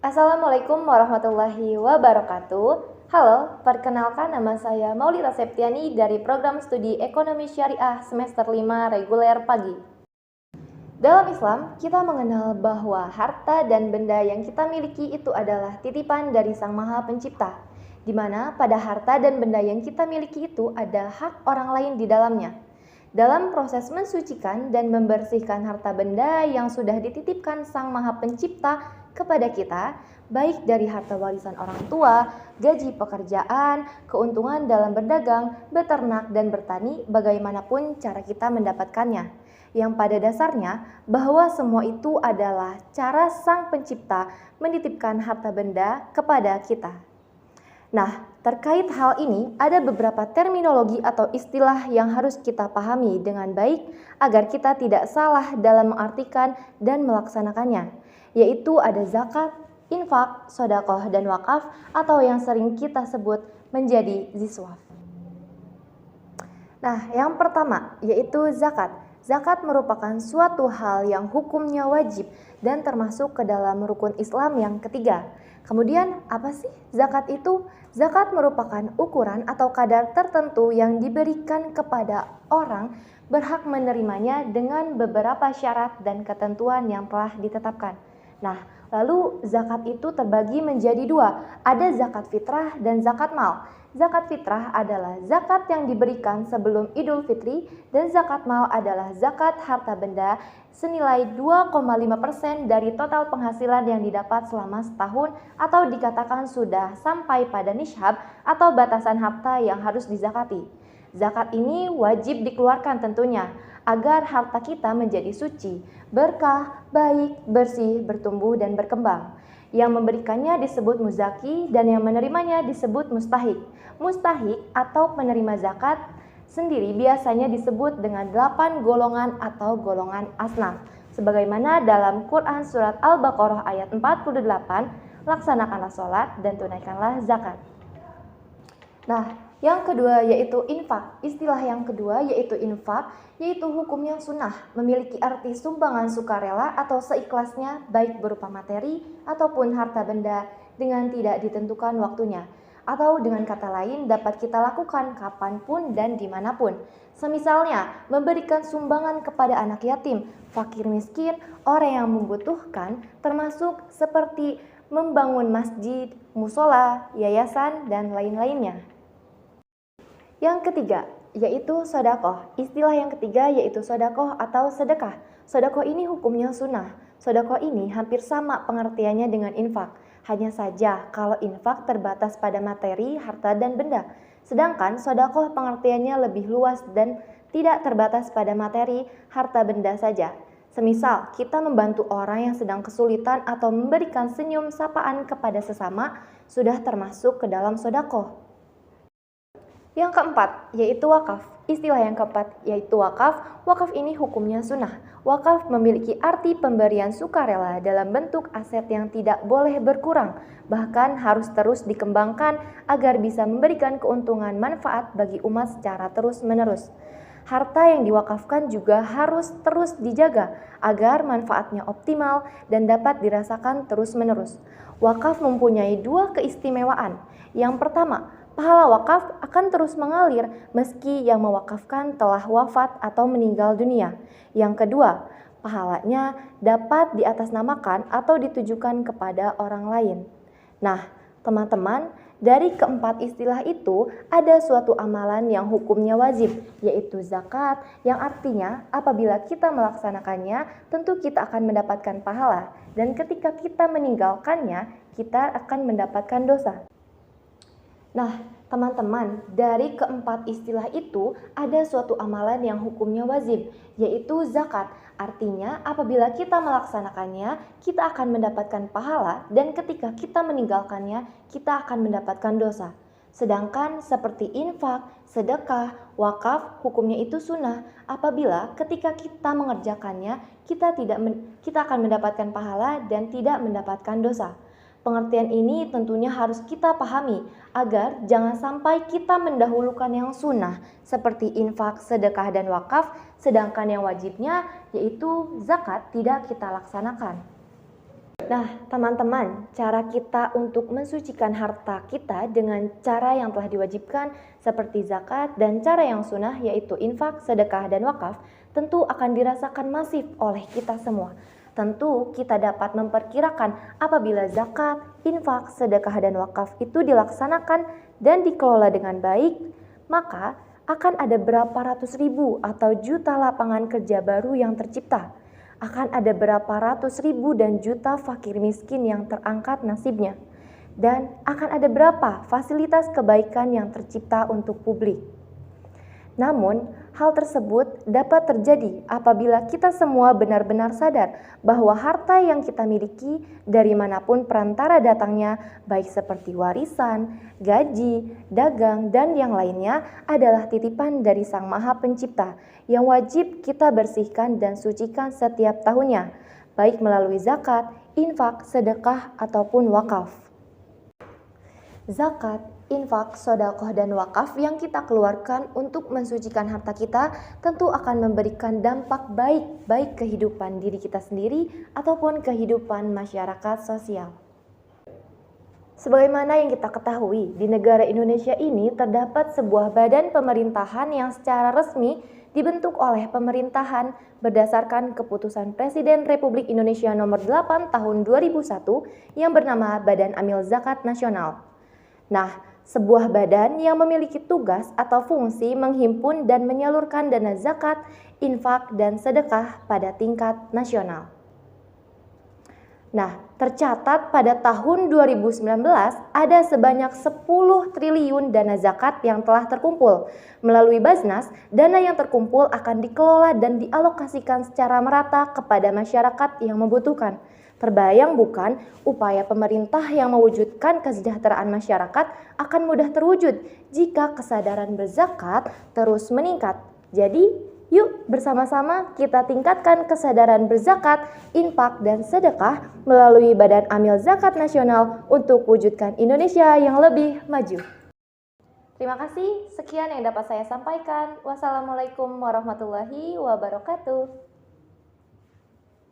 Assalamualaikum warahmatullahi wabarakatuh. Halo, perkenalkan nama saya Maulida Septiani dari Program Studi Ekonomi Syariah semester 5 reguler pagi. Dalam Islam, kita mengenal bahwa harta dan benda yang kita miliki itu adalah titipan dari Sang Maha Pencipta, di mana pada harta dan benda yang kita miliki itu ada hak orang lain di dalamnya. Dalam proses mensucikan dan membersihkan harta benda yang sudah dititipkan Sang Maha Pencipta kepada kita, baik dari harta warisan orang tua, gaji pekerjaan, keuntungan dalam berdagang, beternak, dan bertani, bagaimanapun cara kita mendapatkannya. Yang pada dasarnya bahwa semua itu adalah cara Sang Pencipta menitipkan harta benda kepada kita. Nah, terkait hal ini ada beberapa terminologi atau istilah yang harus kita pahami dengan baik agar kita tidak salah dalam mengartikan dan melaksanakannya, yaitu ada zakat, infak, sedekah, dan wakaf atau yang sering kita sebut menjadi ziswaf. Nah, yang pertama yaitu zakat. Zakat merupakan suatu hal yang hukumnya wajib dan termasuk ke dalam rukun Islam yang ketiga. Kemudian, apa sih zakat itu? Zakat merupakan ukuran atau kadar tertentu yang diberikan kepada orang berhak menerimanya dengan beberapa syarat dan ketentuan yang telah ditetapkan. Nah, lalu zakat itu terbagi menjadi dua, ada zakat fitrah dan zakat mal. Zakat fitrah adalah zakat yang diberikan sebelum Idul Fitri dan zakat mal adalah zakat harta benda senilai 2,5% dari total penghasilan yang didapat selama setahun atau dikatakan sudah sampai pada nishab atau batasan harta yang harus dizakati. Zakat ini wajib dikeluarkan tentunya agar harta kita menjadi suci, berkah, baik, bersih, bertumbuh dan berkembang. Yang memberikannya disebut muzaki dan yang menerimanya disebut mustahik. Mustahik atau penerima zakat sendiri biasanya disebut dengan 8 golongan atau golongan asnaf. Sebagaimana dalam Quran Surat Al-Baqarah ayat 48, laksanakanlah sholat dan tunaikanlah zakat. Nah, yang kedua yaitu infak. Istilah yang kedua yaitu infak, yaitu hukumnya sunnah, memiliki arti sumbangan sukarela atau seikhlasnya baik berupa materi ataupun harta benda dengan tidak ditentukan waktunya. Atau dengan kata lain dapat kita lakukan kapanpun dan dimanapun. Semisalnya memberikan sumbangan kepada anak yatim, fakir miskin, orang yang membutuhkan, termasuk seperti membangun masjid, musola, yayasan, dan lain-lainnya. Yang ketiga yaitu sedekah. Istilah yang ketiga yaitu sedekah atau sedekah. Sedekah ini hukumnya sunnah. Sedekah ini hampir sama pengertiannya dengan infak. Hanya saja kalau infak terbatas pada materi, harta, dan benda. Sedangkan sedekah pengertiannya lebih luas dan tidak terbatas pada materi, harta, benda saja. Semisal kita membantu orang yang sedang kesulitan atau memberikan senyum sapaan kepada sesama, sudah termasuk ke dalam sedekah. Yang keempat yaitu wakaf. Istilah yang keempat yaitu wakaf. Wakaf ini hukumnya sunnah. Wakaf memiliki arti pemberian sukarela dalam bentuk aset yang tidak boleh berkurang, bahkan harus terus dikembangkan agar bisa memberikan keuntungan manfaat bagi umat secara terus-menerus. Harta yang diwakafkan juga harus terus dijaga agar manfaatnya optimal dan dapat dirasakan terus-menerus. Wakaf mempunyai dua keistimewaan. Yang pertama, pahala wakaf akan terus mengalir meski yang mewakafkan telah wafat atau meninggal dunia. Yang kedua, pahalanya dapat diatasnamakan atau ditujukan kepada orang lain. Nah, teman-teman, dari keempat istilah itu ada suatu amalan yang hukumnya wajib, yaitu zakat, yang artinya apabila kita melaksanakannya, tentu kita akan mendapatkan pahala, dan ketika kita meninggalkannya, kita akan mendapatkan dosa. Nah, teman-teman, dari keempat istilah itu ada suatu amalan yang hukumnya wajib, yaitu zakat. Artinya, apabila kita melaksanakannya, kita akan mendapatkan pahala dan ketika kita meninggalkannya, kita akan mendapatkan dosa. Sedangkan seperti infak, sedekah, wakaf, hukumnya itu sunnah. Apabila ketika kita mengerjakannya, kita akan mendapatkan pahala dan tidak mendapatkan dosa. Pengertian ini tentunya harus kita pahami agar jangan sampai kita mendahulukan yang sunnah seperti infak, sedekah, dan wakaf, sedangkan yang wajibnya yaitu zakat tidak kita laksanakan. Nah, teman-teman, cara kita untuk mensucikan harta kita dengan cara yang telah diwajibkan seperti zakat dan cara yang sunnah yaitu infak, sedekah, dan wakaf tentu akan dirasakan masif oleh kita semua. Tentu kita dapat memperkirakan apabila zakat, infak, sedekah, dan wakaf itu dilaksanakan dan dikelola dengan baik, maka akan ada berapa ratus ribu atau juta lapangan kerja baru yang tercipta. Akan ada berapa ratus ribu dan juta fakir miskin yang terangkat nasibnya. Dan akan ada berapa fasilitas kebaikan yang tercipta untuk publik. Namun, hal tersebut dapat terjadi apabila kita semua benar-benar sadar bahwa harta yang kita miliki dari manapun perantara datangnya, baik seperti warisan, gaji, dagang, dan yang lainnya adalah titipan dari Sang Maha Pencipta yang wajib kita bersihkan dan sucikan setiap tahunnya, baik melalui zakat, infak, sedekah, ataupun wakaf. Zakat, infak, sedekah, dan wakaf yang kita keluarkan untuk mensucikan harta kita tentu akan memberikan dampak baik kehidupan diri kita sendiri ataupun kehidupan masyarakat sosial. Sebagaimana yang kita ketahui, di negara Indonesia ini terdapat sebuah badan pemerintahan yang secara resmi dibentuk oleh pemerintahan berdasarkan keputusan Presiden Republik Indonesia nomor 8 tahun 2001 yang bernama Badan Amil Zakat Nasional. Nah, sebuah badan yang memiliki tugas atau fungsi menghimpun dan menyalurkan dana zakat, infak, dan sedekah pada tingkat nasional. Nah, tercatat pada tahun 2019 ada sebanyak 10 triliun dana zakat yang telah terkumpul. Melalui Basnas, dana yang terkumpul akan dikelola dan dialokasikan secara merata kepada masyarakat yang membutuhkan. Terbayang bukan upaya pemerintah yang mewujudkan kesejahteraan masyarakat akan mudah terwujud jika kesadaran berzakat terus meningkat. Jadi, yuk bersama-sama kita tingkatkan kesadaran berzakat, infak, dan sedekah melalui Badan Amil Zakat Nasional untuk wujudkan Indonesia yang lebih maju. Terima kasih, sekian yang dapat saya sampaikan. Wassalamualaikum warahmatullahi wabarakatuh.